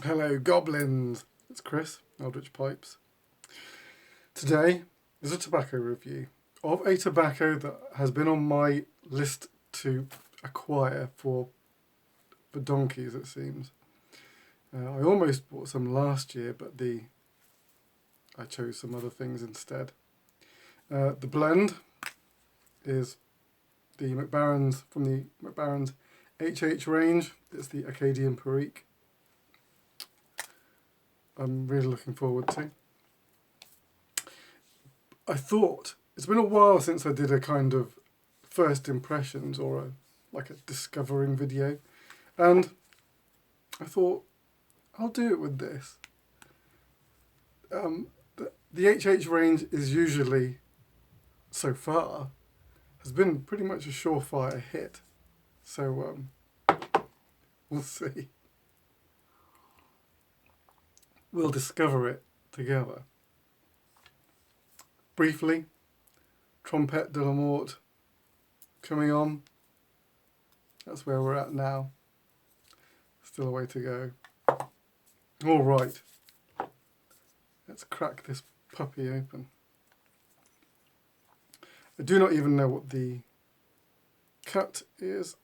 Hello goblins, it's Chris, Eldritch Pipes. Today is a tobacco review of a tobacco that has been on my list to acquire for donkeys, it seems. I almost bought some last year, but I chose some other things instead. The blend is the McBaren's from the McBaren's HH range. It's the Acadian Perique. I'm really looking forward to. I thought it's been a while since I did a kind of first impressions or like a discovering video, and I thought I'll do it with this. The HH range is usually, so far, has been pretty much a surefire hit. So we'll see. We'll discover it together. Briefly, Trompette de la Mort coming on. That's where we're at now. Still a way to go. All right. Let's crack this puppy open. I do not even know what the cut is.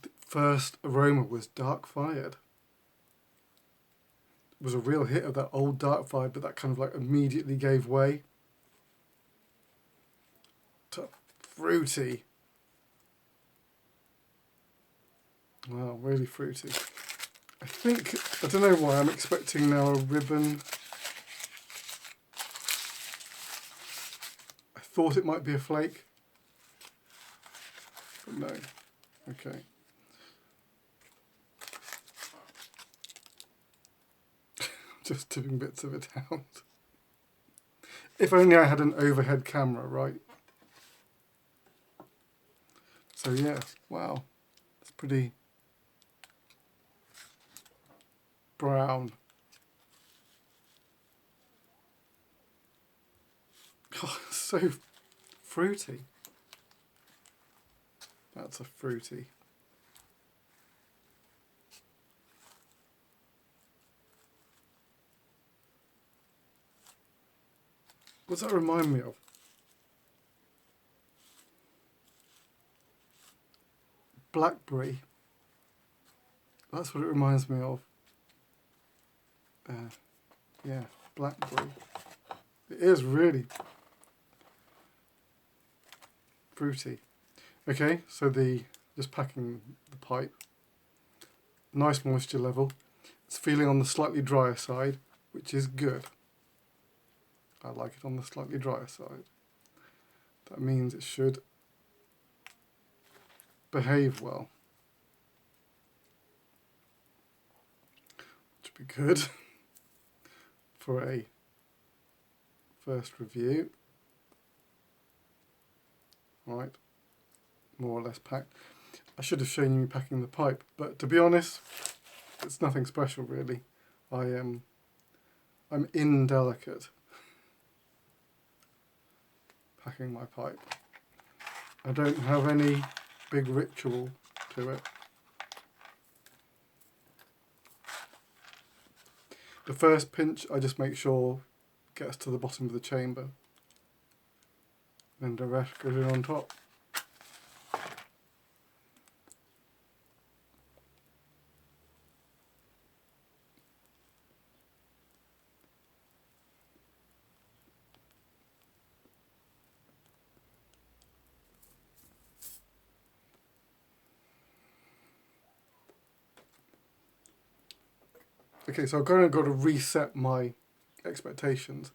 The first aroma was dark fired. It was a real hit of that old dark fired, but that kind of like immediately gave way to fruity. Wow, really fruity. I don't know why, I'm expecting now a ribbon. I thought it might be a flake, but no. Okay. Just tipping bits of it out. If only I had an overhead camera, right? So yeah, wow. It's pretty brown. Oh, so fruity. That's a fruity. What does that remind me of? Blackberry. That's what it reminds me of. Yeah, blackberry. It is really fruity. Okay, so just packing the pipe. Nice moisture level. It's feeling on the slightly drier side, which is good. I like it on the slightly drier side. That means it should behave well. Which would be good for a first review. Right, more or less packed. I should have shown you packing the pipe, but to be honest, it's nothing special really. I'm indelicate packing my pipe. I don't have any big ritual to it. The first pinch, I just make sure gets to the bottom of the chamber. Then the rest goes in on top. Okay, so I've kind of got to reset my expectations.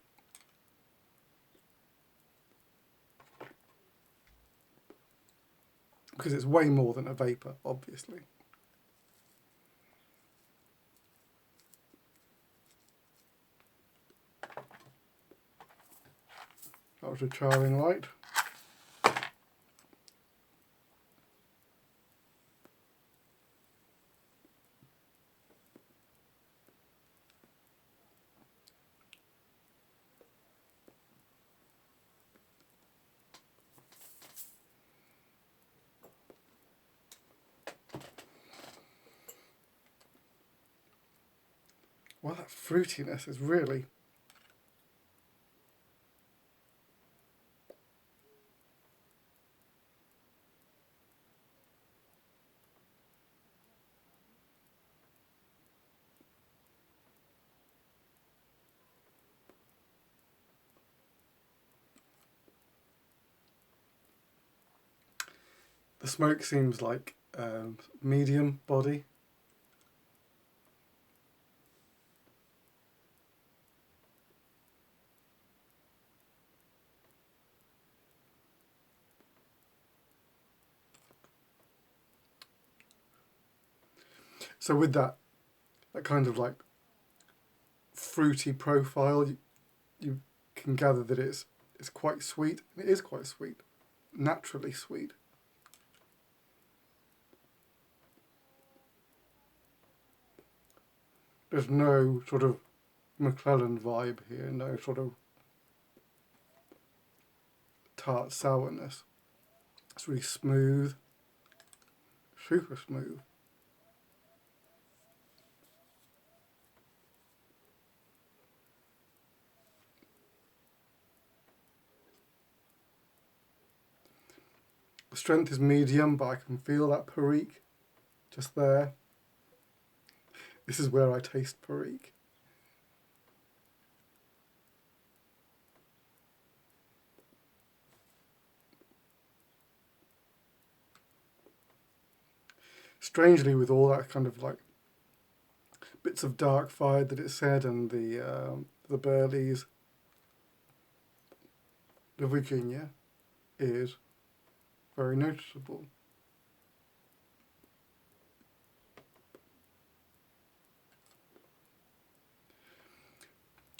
Because it's way more than a vapour, obviously. That was a charring light. Well, that fruitiness is really... The smoke seems like medium body. So with that kind of like fruity profile, you can gather that it's quite sweet. It is quite sweet, naturally sweet. There's no sort of McClellan vibe here, no sort of tart sourness. It's really smooth, super smooth. The strength is medium, but I can feel that Perique just there. This is where I taste Perique. Strangely, with all that kind of like bits of dark fire that it said, and the burleys, the Virginia is very noticeable.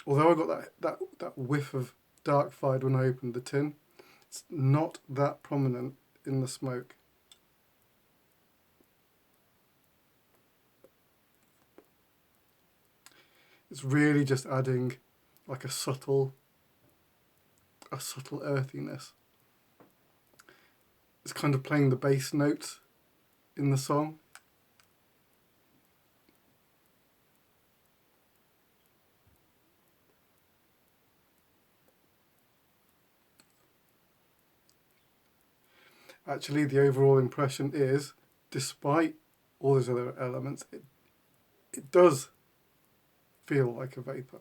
Although I got that whiff of dark fire when I opened the tin, it's not that prominent in the smoke. It's really just adding like a subtle earthiness. It's kind of playing the bass notes in the song. Actually, the overall impression is, despite all those other elements, it does feel like a vapour.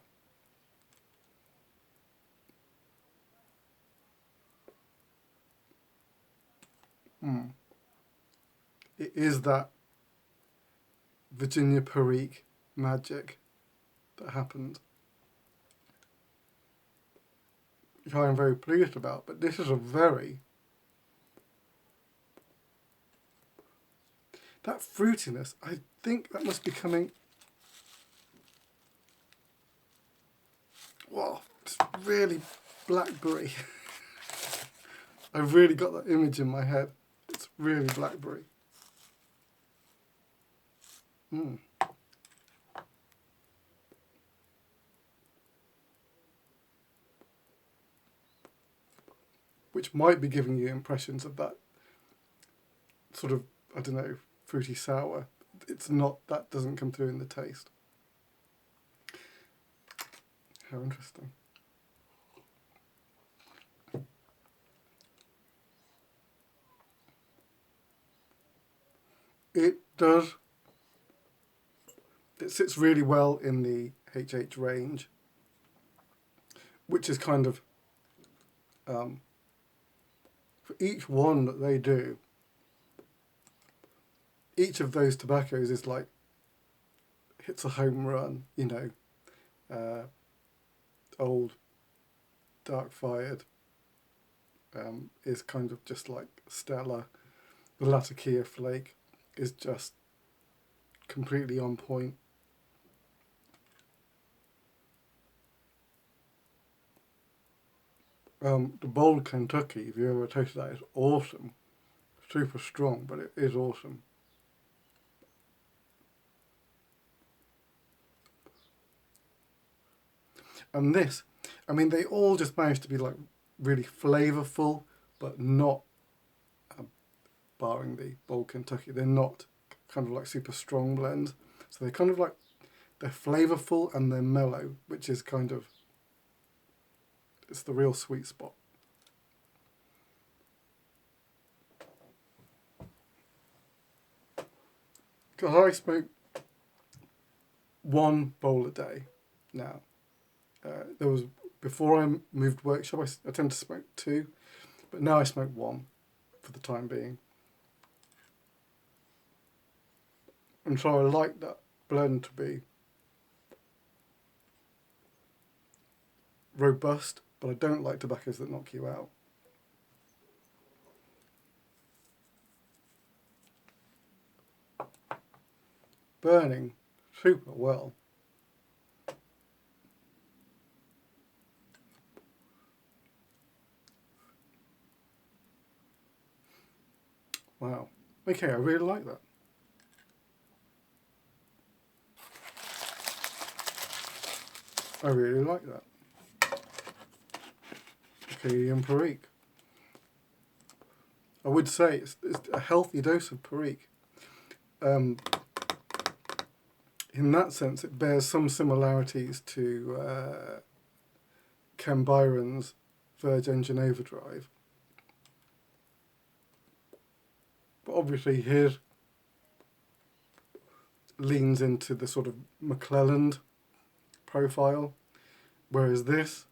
It is that Virginia Perique magic that happened, which I am very pleased about. But this is a very... that fruitiness, I think that must be coming... Wow, it's really blackberry. I've really got that image in my head. It's really blackberry. Which might be giving you impressions of that sort of, I don't know, fruity sour. It's not, that doesn't come through in the taste. How interesting. It does. It sits really well in the HH range, which is kind of, for each one that they do, each of those tobaccos is like, hits a home run, you know. Old dark fired is kind of just like stellar. The Latakia flake is just completely on point. The bold Kentucky, if you ever tasted that, is awesome. Super strong, but it is awesome. And this, I mean, they all just manage to be like really flavourful, but not, barring the bold Kentucky, they're not kind of like super strong blends. So they kind of like They're flavourful and they're mellow, which is kind of, it's the real sweet spot. Because I smoke one bowl a day now. There was, before I moved workshop, I tend to smoke two, but now I smoke one for the time being. And so I like that blend to be robust, but I don't like tobaccos that knock you out. Burning super well. Wow. Okay, I really like that. I really like that. Acadian Perique. I would say it's a healthy dose of Perique. In that sense, it bears some similarities to Ken Byron's Verge Engine Overdrive. But obviously his leans into the sort of McClelland profile, whereas this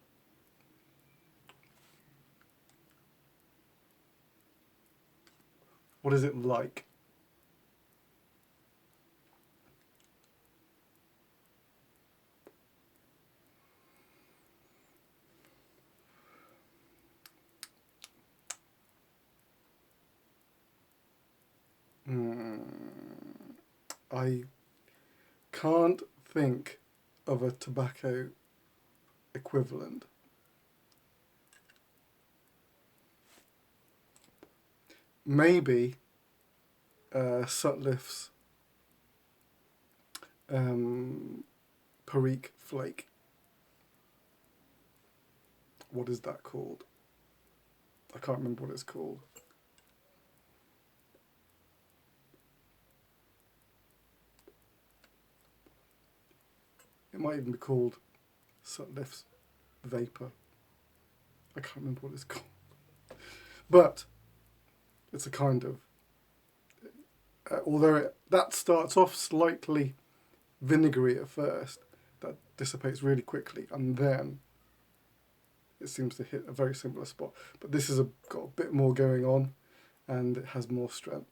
what is it like? I can't think of a tobacco equivalent. Maybe Sutliff's Perique Flake. What is that called? I can't remember what it's called. It might even be called Sutliff's Vapor. I can't remember what it's called. But it's a kind of, although that starts off slightly vinegary at first, that dissipates really quickly, and then it seems to hit a very similar spot. But this has got a bit more going on, and it has more strength.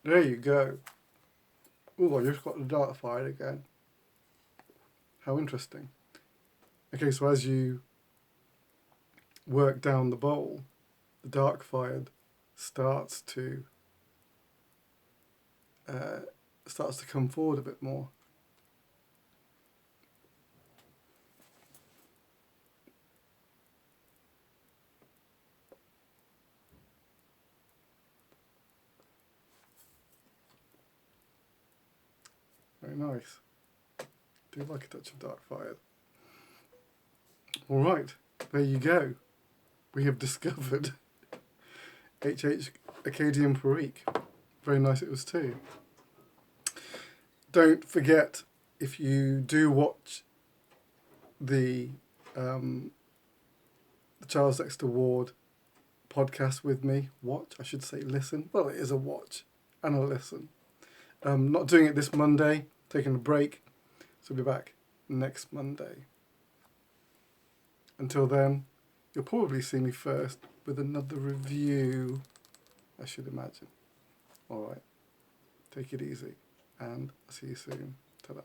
There you go. Oh, I just got the dark fired again. How interesting. Okay, so as you work down the bowl, the dark fired starts to come forward a bit more. Very nice. Do like a touch of dark fired. All right, there you go. We have discovered HH Acadian Perique. Very nice it was too. Don't forget, if you do watch the Charles Dexter Ward podcast with me, I should say listen. Well, it is a watch and a listen. Not doing it this Monday, taking a break, so I'll be back next Monday. Until then, you'll probably see me first with another review, I should imagine. All right, take it easy, and I'll see you soon. Ta-da.